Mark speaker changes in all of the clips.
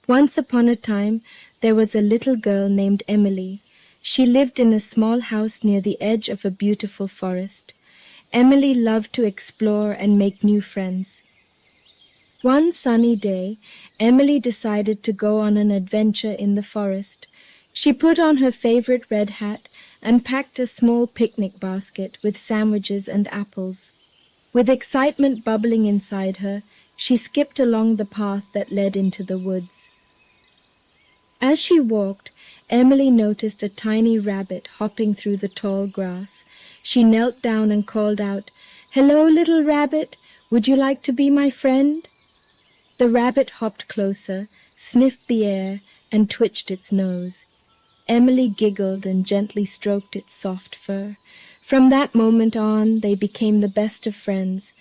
Speaker 1: Once upon a time, there was a little girl named Emily. She lived in a small house near the edge of a beautiful forest. Emily loved to explore and make new friends. One sunny day, Emily decided to go on an adventure in the forest. She put on her favorite red hat and packed a small picnic basket with sandwiches and apples. With excitement bubbling inside her, she skipped along the path that led into the woods. As she walked, Emily noticed a tiny rabbit hopping through the tall grass. She knelt down and called out, "Hello, little rabbit, would you like to be my friend?" The rabbit hopped closer, sniffed the air, and twitched its nose. Emily giggled and gently stroked its soft fur. From that moment on, they became the best of friends.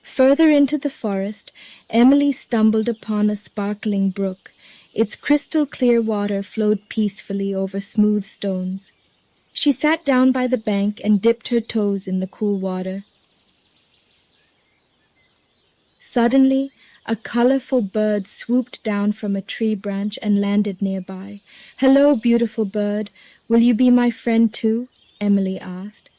Speaker 1: Further into the forest, Emily stumbled upon a sparkling brook. Its crystal-clear water flowed peacefully over smooth stones. She sat down by the bank and dipped her toes in the cool water. Suddenly, a colorful bird swooped down from a tree branch and landed nearby. "Hello, beautiful bird. Will you be my friend too?" Emily asked.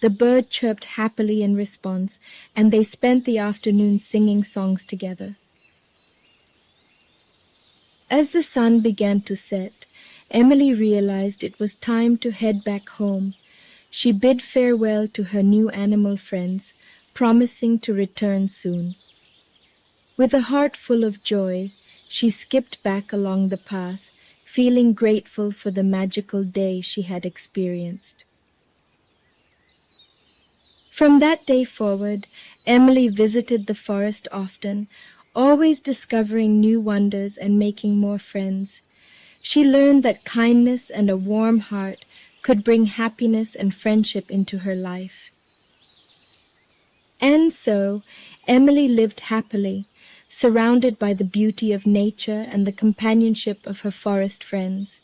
Speaker 1: The bird chirped happily in response, and they spent the afternoon singing songs together. As the sun began to set, Emily realized it was time to head back home. She bid farewell to her new animal friends, promising to return soon. With a heart full of joy, she skipped back along the path, feeling grateful for the magical day she had experienced. From that day forward, Emily visited the forest often, always discovering new wonders and making more friends. She learned that kindness and a warm heart could bring happiness and friendship into her life. And so, Emily lived happily, surrounded by the beauty of nature and the companionship of her forest friends.